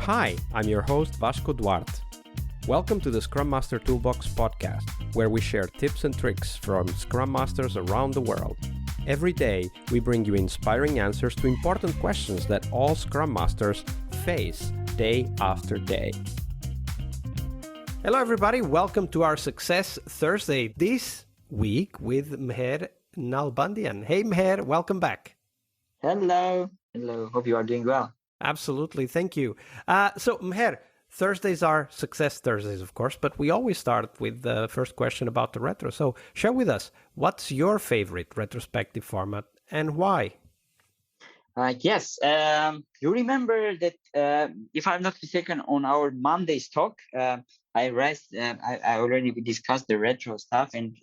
Hi, I'm your host Vasco Duarte. Welcome to the Scrum Master Toolbox podcast, where we share tips and tricks from Scrum Masters around the world. Every day, we bring you inspiring answers to important questions that all Scrum Masters face day after day. Hello everybody, welcome to our Success Thursday this week with Mher Nalbandyan. Hey Mher, welcome back. Hello. Hope you are doing well. Absolutely, thank you. So Mher, Thursdays are Success Thursdays, of course, but we always start with the first question about the retro. So share with us, what's your favorite retrospective format and why? Yes. You remember that, if I'm not mistaken, on our Monday's talk, I already discussed the retro stuff, and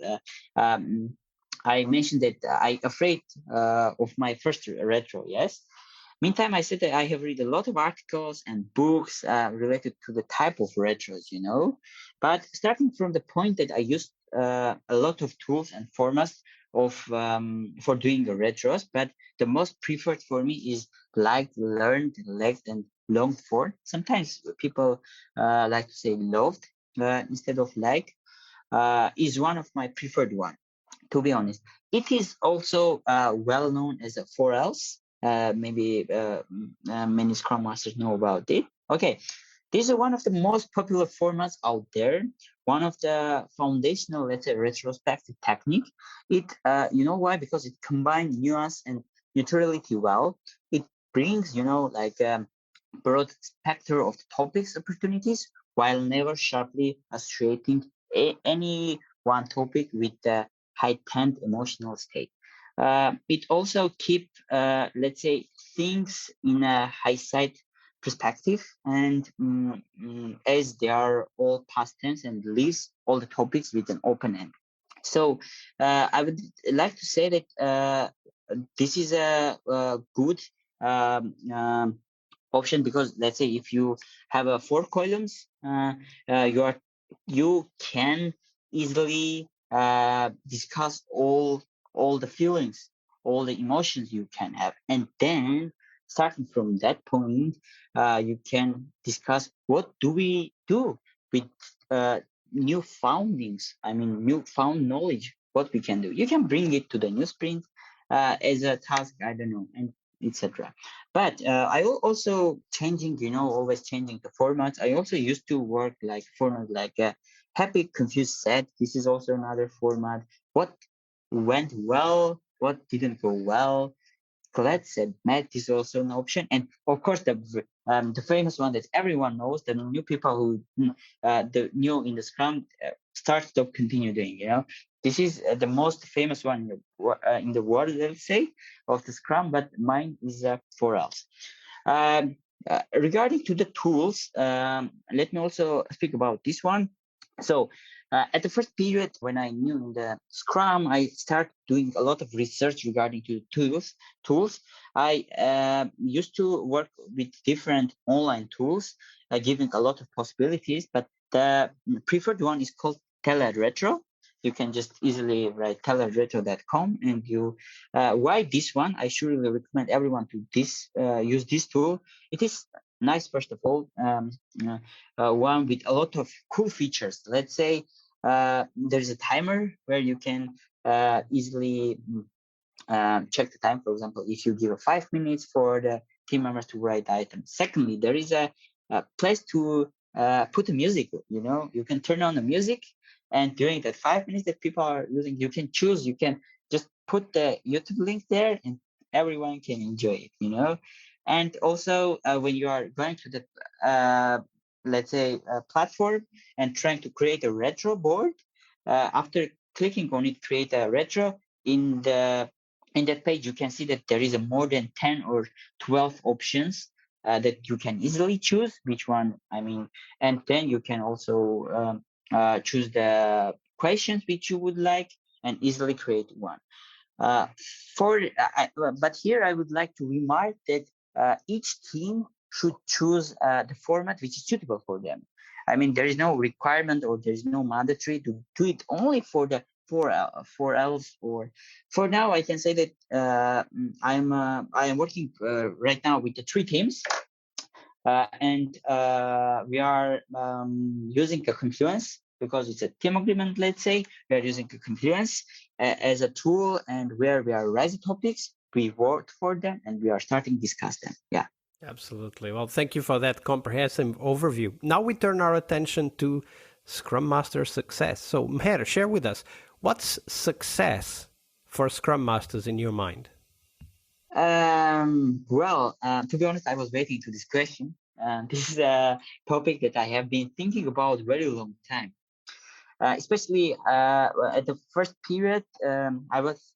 I mentioned that I afraid of my first retro. Yes. Meantime, I said that I have read a lot of articles and books related to the type of retros, But starting from the point that I used a lot of tools and formats for doing the retros, but the most preferred for me is liked, learned, liked, and longed for. Sometimes people like to say loved instead of like. Is one of my preferred one, to be honest. It is also well known as a 4Ls. Maybe many Scrum Masters know about it. Okay, this is one of the most popular formats out there. One of the foundational, let's say, retrospective technique. You know why? Because it combines nuance and neutrality well. It brings, like broad spectrum of topics opportunities while never sharply associating any one topic with the heightened emotional state. It also keep, let's say, things in a high side perspective, and as they are all past tense and leaves all the topics with an open end. So I would like to say that this is a good um, um, option, because let's say if you have 4 columns, you can easily discuss all the feelings, all the emotions you can have, and then starting from that point, you can discuss what do we do with new foundings. I mean, newfound knowledge. What we can do, you can bring it to the new sprint as a task. I don't know, and etc. But I also changing, always changing the formats. I also used to work like format like happy, confused, sad. This is also another format. What went well, what didn't go well. Glad, said Matt is also an option, and of course the famous one that everyone knows, the new people who the new in the Scrum start, stop, continue doing. This is the most famous one in the world, let's say, of the Scrum. But mine is 4Ls. Regarding to the tools, let me also speak about this one. So at the first period when I knew in the Scrum, I started doing a lot of research regarding to tools. I used to work with different online tools, giving a lot of possibilities, but the preferred one is called TeleRetro. You can just easily write teleretro.com, and why this one? I surely recommend everyone to use this tool. It is nice, first of all, one with a lot of cool features. Let's say there's a timer where you can easily check the time. For example, if you give 5 minutes for the team members to write items. Secondly, there is a place to put the music. You can turn on the music, and during the 5 minutes that people are using, you can choose. You can just put the YouTube link there, and everyone can enjoy it. And also, when you are going to the let's say platform and trying to create a retro board, after clicking on it, create a retro, in that page, you can see that there is a more than 10 or 12 options that you can easily choose which one. I mean, and then you can also choose the questions which you would like and easily create one. Uh, but here I would like to remark that each team should choose the format which is suitable for them. I mean, there is no requirement or there is no mandatory to do it only for the 4Ls. Or for now, I can say that I am working right now with the 3 teams. And we are using a Confluence because it's a team agreement. Let's say we are using a Confluence as a tool, and where we are raising topics, we vote for them, and we are starting to discuss them. Yeah. Absolutely. Well, thank you for that comprehensive overview. Now we turn our attention to Scrum Master success. So, Mher, share with us, what's success for Scrum Masters in your mind? To be honest, I was waiting to this question. This is a topic that I have been thinking about very long time. Especially at the first period, I was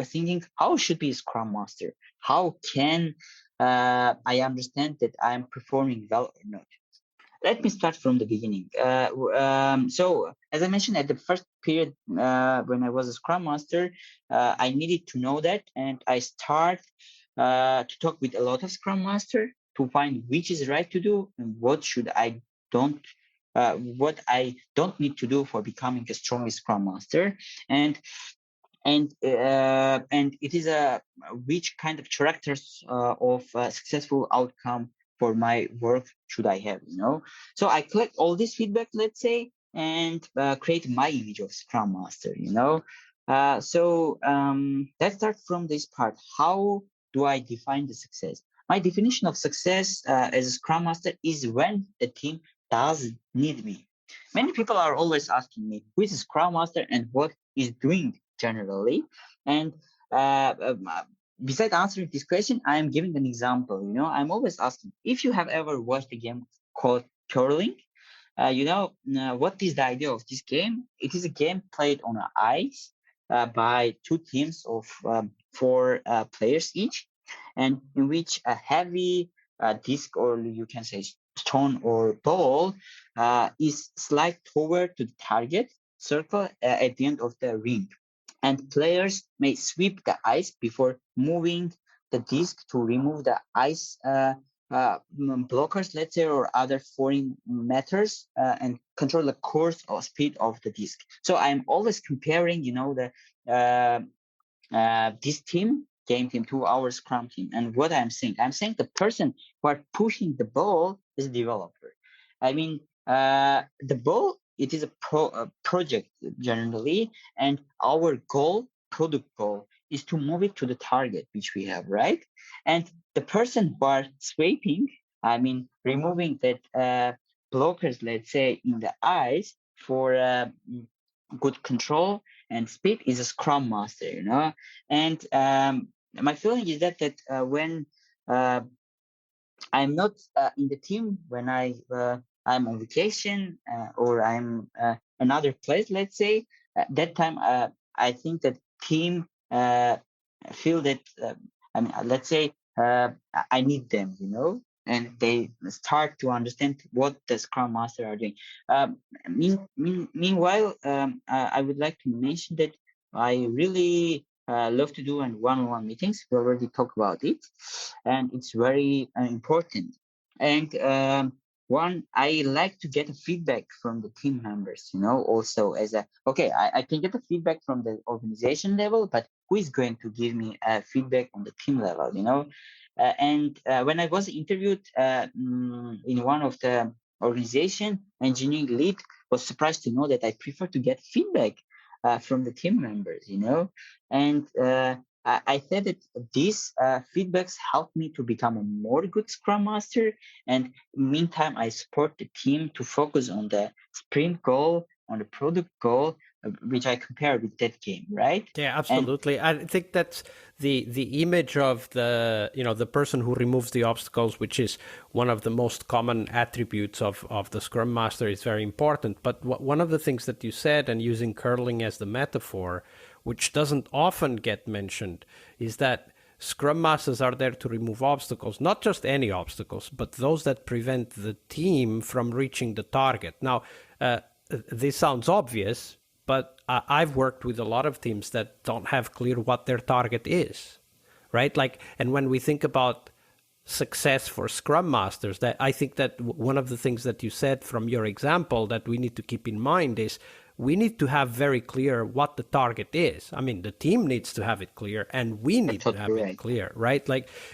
thinking, how should be a Scrum Master? How can I understand that I'm performing well or not? Let me start from the beginning. So, as I mentioned, at the first period when I was a Scrum Master, I needed to know that, and I start to talk with a lot of Scrum Master to find which is right to do and don't what I don't need to do for becoming a strong Scrum Master, and and it is a which kind of characters of successful outcome for my work should I have, so I collect all this feedback, let's say, and create my image of Scrum Master, let's start from this part. How do I define the success? My definition of success as a Scrum Master is when the team does need me. Many people are always asking me who is a Scrum Master and what is doing generally. And besides answering this question, I am giving an example. I'm always asking, if you have ever watched a game called curling, what is the idea of this game? It is a game played on ice by two teams of four players each, and in which a heavy disc, or you can say stone or ball, is slid toward to the target circle at the end of the ring, and players may sweep the ice before moving the disc to remove the ice blockers, let's say, or other foreign matters, and control the course or speed of the disc. So I'm always comparing, this game team to our Scrum team. And what I'm saying the person who are pushing the ball is a developer. I mean, the ball, it is a project generally, and our product goal, is to move it to the target which we have, right? And the person who are sweeping, I mean, removing that blockers, let's say, in the ice for good control and speed, is a Scrum Master, and my feeling is that when I'm not in the team, when I'm on vacation or I'm another place, let's say, that time I think that team feel that let's say I need them, and they start to understand what the Scrum Master are doing. Meanwhile, I would like to mention that I really love to do one-on-one meetings. We already talked about it, and it's very important. And one, I like to get a feedback from the team members, also as I can get the feedback from the organization level, but who is going to give me feedback on the team level, and when I was interviewed in one of the organization, engineering lead was surprised to know that I prefer to get feedback from the team members, and I said that these feedbacks helped me to become a more good Scrum Master. And meantime, I support the team to focus on the sprint goal, on the product goal, which I compare with that game, right? Yeah, absolutely. I think that's the image of the person who removes the obstacles, which is one of the most common attributes of the Scrum Master, is very important. But one of the things that you said, and using curling as the metaphor, which doesn't often get mentioned, is that Scrum Masters are there to remove obstacles, not just any obstacles, but those that prevent the team from reaching the target. Now, this sounds obvious, but I've worked with a lot of teams that don't have clear what their target is, right? And when we think about success for Scrum Masters, that I think that one of the things that you said from your example that we need to keep in mind is we need to have very clear what the target is. I mean, the team needs to have it clear, and we need to have it clear, right?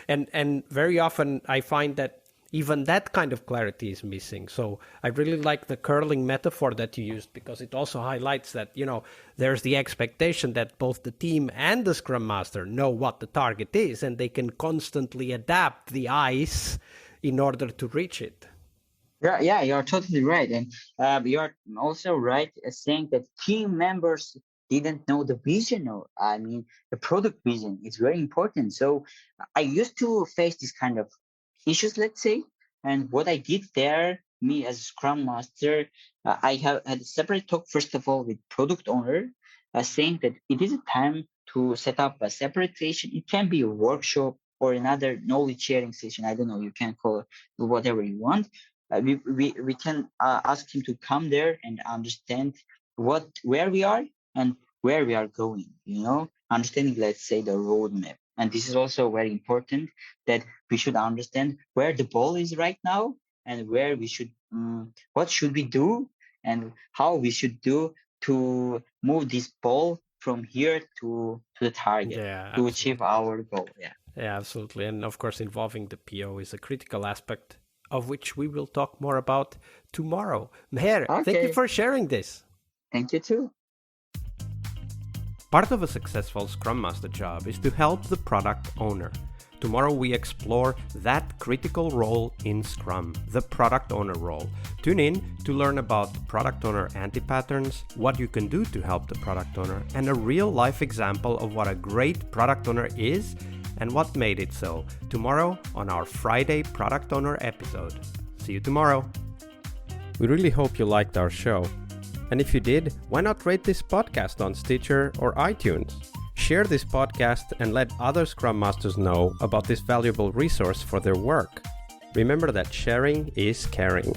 And very often I find that even that kind of clarity is missing. So I really like the curling metaphor that you used, because it also highlights that, there's the expectation that both the team and the Scrum Master know what the target is, and they can constantly adapt the ice in order to reach it. Yeah, you're totally right. And you're also right saying that team members didn't know the vision, or the product vision is very important. So I used to face this kind of issues, let's say. And what I did there, me as Scrum Master, I have had a separate talk, first of all, with product owner, saying that it is a time to set up a separate session. It can be a workshop or another knowledge sharing session. I don't know, you can call it whatever you want. We can ask him to come there and understand where we are and where we are going, understanding, let's say, the roadmap. And this is also very important, that we should understand where the ball is right now and where we should, what should we do and how we should do to move this ball from here to the target, to achieve our goal. Yeah, absolutely. And of course, involving the PO is a critical aspect, of which we will talk more about tomorrow. Mher, Thank you for sharing this. Thank you too. Part of a successful Scrum Master job is to help the product owner. Tomorrow we explore that critical role in Scrum, the product owner role. Tune in to learn about product owner anti-patterns, what you can do to help the product owner, and a real-life example of what a great product owner is and what made it so, tomorrow on our Friday Product Owner episode. See you tomorrow. We really hope you liked our show. And if you did, why not rate this podcast on Stitcher or iTunes? Share this podcast and let other Scrum Masters know about this valuable resource for their work. Remember that sharing is caring.